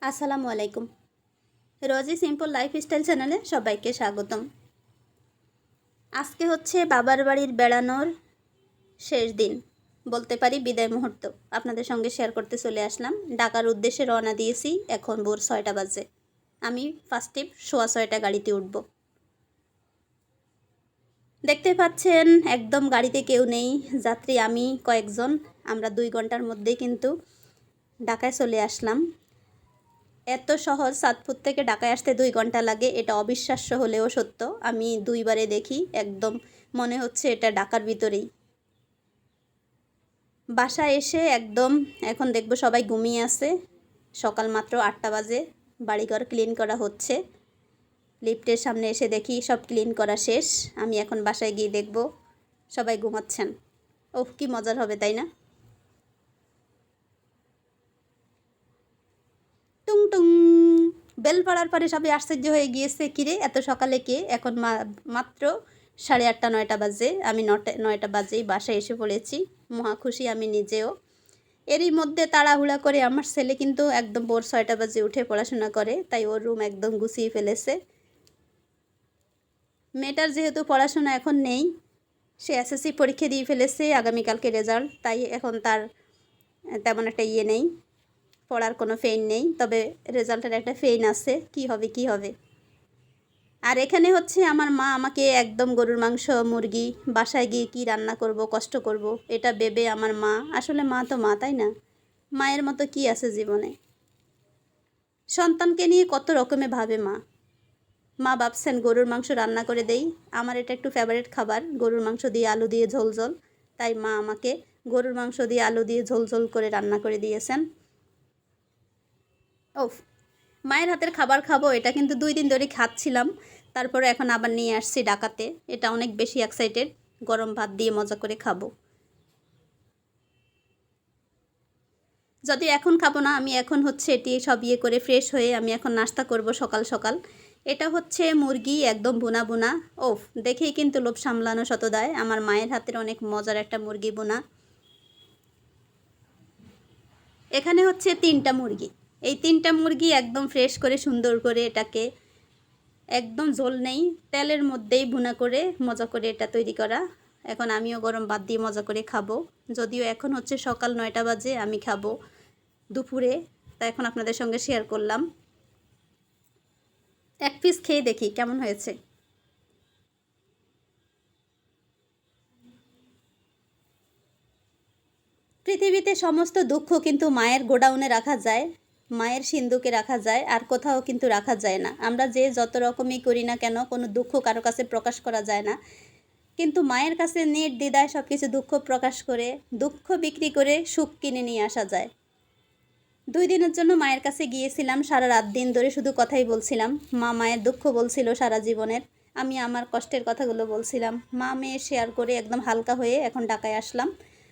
আসসালামু আলাইকুম। রোজি simple lifestyle চ্যানেলে সবাইকে স্বাগতম। আজকে হচ্ছে বাবার বাড়ির বেড়ানোর শেষ দিন, বলতে পারি বিদায় মুহূর্ত। আপনাদের সঙ্গে শেয়ার করতে চলে আসলাম। ঢাকার উদ্দেশ্যে রওনা দিয়েছি। এখন ভোর 6টা বাজে। আমি ফার্স্টে 6:15 গাড়িতে উঠব। দেখতে পাচ্ছেন একদম গাড়িতে কেউ নেই, যাত্রী আমি কয়েকজন। আমরা 2 ঘন্টার মধ্যেই কিন্তু ঢাকায় চলে আসলাম। এত সহজ, সাতপুর থেকে ঢাকায় আসতে 2 ঘন্টা লাগে, এটা অবিশ্বাস্য হলেও সত্য। আমি 2বারে দেখি, একদম মনে হচ্ছে এটা ঢাকার ভিতরেই। বাসায় এসে একদম এখন দেখব সবাই ঘুমিয়ে আছে। সকাল মাত্র 8টা বাজে। বাড়িঘর ক্লিন করা হচ্ছে। লিফটের সামনে এসে দেখি সব ক্লিন করা শেষ। আমি এখন বাসায় গিয়ে দেখব সবাই ঘুমাচ্ছেন। ওহ, কি মজার হবে তাই না? টুং টুং বেল পড়ার পরে সবাই আশ্চর্য হয়ে গিয়েছে, কিরে এত সকালে কে? এখন মাত্র 8:30 9টা বাজে। আমি 9টা বাজেই বাসায় এসে পড়েছি। মহা খুশি আমি নিজেও। এরই মধ্যে তাড়াহুড়া করে আমার ছেলে কিন্তু একদম ভোর 6টা বাজে উঠে পড়াশোনা করে, তাই ওর রুম একদম গুছিয়ে ফেলেছে। মেয়েটার যেহেতু পড়াশোনা এখন নেই, সে এসএসসি পরীক্ষা দিয়ে ফেলেছে, আগামীকালকে রেজাল্ট, তাই এখন তার তেমন একটা নেই, পড়ার কোনো ফেইন নেই। তবে রেজাল্টের একটা ফেইন আছে, কি হবে কি হবে। আর এখানে হচ্ছে আমার মা আমাকে একদম গরুর মাংস, মুরগি, বাসায় গিয়ে কি রান্না করব, কষ্ট করব, এটা ভেবে আমার মা, আসলে মা তো মা, তাই না? মায়ের মতো কি আছে জীবনে? সন্তানকে নিয়ে কত রকমে ভাবে মা। মা ভাবছেন গরুর মাংস রান্না করে দেই। আমার এটা একটু ফেভারিট খাবার, গরুর মাংস দিয়ে আলু দিয়ে ঝোল ঝোল। তাই মা আমাকে গরুর মাংস দিয়ে আলু দিয়ে ঝোল ঝোল করে রান্না করে দিয়েছেন। ওফ, মায়ের হাতের খাবার খাবো, এটা কিন্তু 2 দিন ধরে খাচ্ছিলাম। তারপরে এখন আবার নিয়ে আসছি ঢাকাতে। এটা অনেক বেশি এক্সাইটেড। গরম ভাত দিয়ে মজা করে খাবো। যদি এখন খাবো না, আমি এখন হচ্ছে এটি সব করে ফ্রেশ হয়ে আমি এখন নাস্তা করব সকাল সকাল। এটা হচ্ছে মুরগি, একদম বুনা বুনা। ওফ, দেখেই কিন্তু লোভ সামলানো শতদায়। আমার মায়ের হাতের অনেক মজার একটা মুরগি বুনা। এখানে হচ্ছে 3টা মুরগি। এই 3টা মুরগি একদম ফ্রেশ করে সুন্দর করে এটাকে একদম ঝোল নেই, তেলের মধ্যেই ভুনা করে মজা করে এটা তৈরি করা। এখন আমিও গরম ভাত দিয়ে মজা করে খাবো। যদিও এখন হচ্ছে সকাল 9টা বাজে, আমি খাবো দুপুরে, তা এখন আপনাদের সঙ্গে শেয়ার করলাম। এক পিস খেয়ে দেখি কেমন হয়েছে। পৃথিবীতে সমস্ত দুঃখ কিন্তু মায়ের গোডাউনে রাখা যায়, মায়ের সিন্ধুকে রাখা যায়, আর কোথাও কিন্তু রাখা যায় না। আমরা যে যত রকমই করি না কেন, কোনো দুঃখ কারো কাছে প্রকাশ করা যায় না, কিন্তু মায়ের কাছে নির্দ্বিধায় সব কিছু দুঃখ প্রকাশ করে, দুঃখ বিক্রি করে সুখ কিনে নিয়ে আসা যায়। 2 দিনের জন্য মায়ের কাছে গিয়েছিলাম, সারা রাত দিন ধরে শুধু কথাই বলছিলাম। মা মায়ের দুঃখ বলছিল সারা জীবনের, আমি আমার কষ্টের কথাগুলো বলছিলাম। মা মেয়ে শেয়ার করে একদম হালকা হয়ে এখন ঢাকায় আসলাম।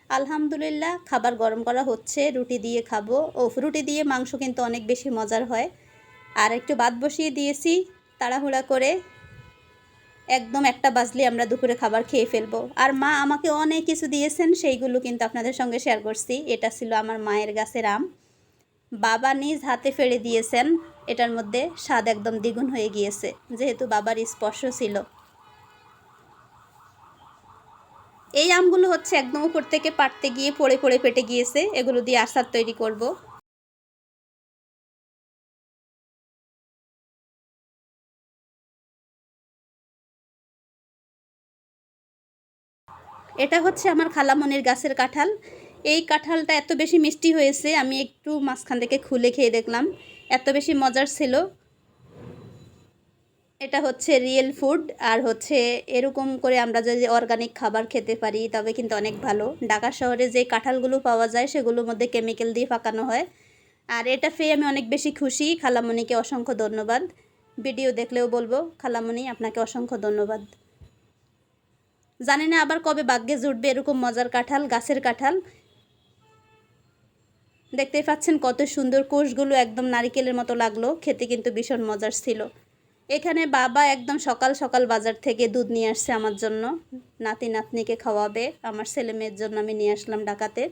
আলহামদুলিল্লাহ, খাবার গরম করা হচ্ছে, রুটি দিয়ে খাবো। ও, রুটি দিয়ে মাংস কিন্তু অনেক বেশি মজার হয়। আর একটু ভাত বসিয়ে দিয়েছি তাড়াহুড়া করে, একদম 1টা বাজলে আমরা দুপুরে খাবার খেয়ে ফেলবো। আর মা আমাকে অনেক কিছু দিয়েছেন, সেইগুলো কিন্তু আপনাদের সঙ্গে শেয়ার করছি। এটা ছিল আমার মায়ের গাছের আম, বাবা নিজ হাতে ফেড়ে দিয়েছেন। এটার মধ্যে স্বাদ একদম দ্বিগুণ হয়ে গিয়েছে, যেহেতু বাবার স্পর্শ ছিল। এই আমগুলো হচ্ছে একদম উপর থেকে পাড়তে গিয়ে পড়ে পড়ে পেটে গিয়েছে, এগুলো দিয়ে আচার তৈরি করব। এটা হচ্ছে আমার খালামণির গাছের কাঁঠাল। এই কাঁঠালটা এত বেশি মিষ্টি হয়েছে, আমি একটু মাঝখান থেকে খুলে খেয়ে দেখলাম, এত বেশি মজার ছিল। এটা হচ্ছে রিয়েল ফুড। আর হচ্ছে এরকম করে আমরা যদি অর্গানিক খাবার খেতে পারি তবে কিন্তু অনেক ভালো। ঢাকা শহরে যে কাঁঠালগুলো পাওয়া যায় সেগুলোর মধ্যে কেমিক্যাল দিয়ে পাকানো হয়। আর এটা পেয়ে আমি অনেক বেশি খুশি। খালামণিকে অসংখ্য ধন্যবাদ। ভিডিও দেখলেও বলবো খালামণি আপনাকে অসংখ্য ধন্যবাদ। জানি না আবার কবে ভাগ্যে জুটবে এরকম মজার কাঁঠাল, গাছের কাঁঠাল। দেখতেই পাচ্ছেন কত সুন্দর, কোষগুলো একদম নারিকেলের মতো লাগলো, খেতে কিন্তু ভীষণ মজার ছিল। এখানে বাবা একদম সকাল সকাল বাজার থেকে দুধ নিয়ে আসছে আমার জন্য, নাতি নাতনিকে খাওয়াবে। আমার ছেলে মেয়ের জন্য আমি নিয়ে আসলাম ঢাকাতে।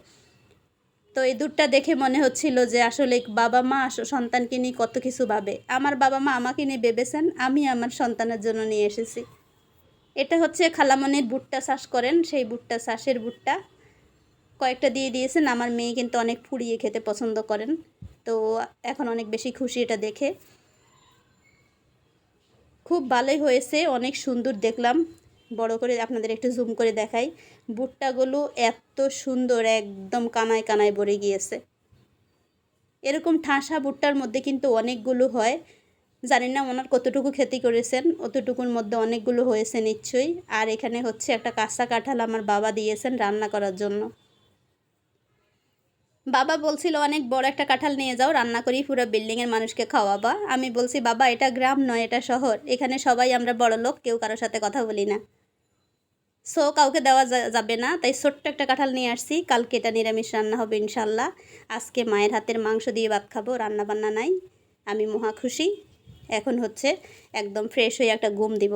তো এই দুধটা দেখে মনে হচ্ছিল যে আসলে বাবা মা সন্তানকে নিয়ে কত কিছু ভাবে। আমার বাবা মা আমাকে নিয়ে ভেবেছেন, আমি আমার সন্তানের জন্য নিয়ে এসেছি। এটা হচ্ছে খালামণির ভুট্টা চাষ করেন, সেই ভুট্টা চাষের ভুট্টা কয়েকটা দিয়ে দিয়েছেন। আমার মেয়ে কিন্তু অনেক ফুরিয়ে খেতে পছন্দ করেন, তো এখন অনেক বেশি খুশি এটা দেখে। খুব ভালোই হয়েছে, অনেক সুন্দর দেখলাম। বড় করে আপনাদের একটু জুম করে দেখাই। ভুট্টাগুলো এত সুন্দর, একদম কানায় কানায় ভরে গিয়েছে। এরকম ঠাসা ভুট্টার মধ্যে কিন্তু অনেকগুলো হয়। জানি না ওনার কতটুকু ক্ষতি করেছেন, অতটুকুর মধ্যে অনেকগুলো হয়েছে নিশ্চয়ই। আর এখানে হচ্ছে একটা কাঁচা কাঁঠাল আমার বাবা দিয়েছেন রান্না করার জন্য। বাবা বলছিল অনেক বড় একটা কাঁঠাল নিয়ে যাও, রান্না করি পুরো বিল্ডিংয়ের মানুষকে খাওয়াবা। আমি বলছি বাবা এটা গ্রাম নয়, এটা শহর, এখানে সবাই আমরা বড় লোক, কেউ কারোর সাথে কথা বলি না, সো কাউকে দেওয়া যাবে না। তাই ছোট্ট একটা কাঁঠাল নিয়ে আসছি, কালকে এটা নিরামিষ রান্না হবে ইনশাল্লাহ। আজকে মায়ের হাতের মাংস দিয়ে ভাত খাবো, রান্না বান্না নাই। আমি মহা খুশি। এখন হচ্ছে একদম ফ্রেশ হয়ে একটা ঘুম দিব।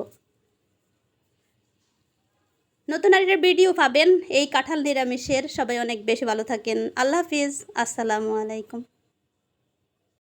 নতুন আরেকটা ভিডিও পাবেন এই কাঁঠাল নিরামিষের। সবাই অনেক বেশি ভালো থাকেন। আল্লাহ হাফিজ, আসসালামু আলাইকুম।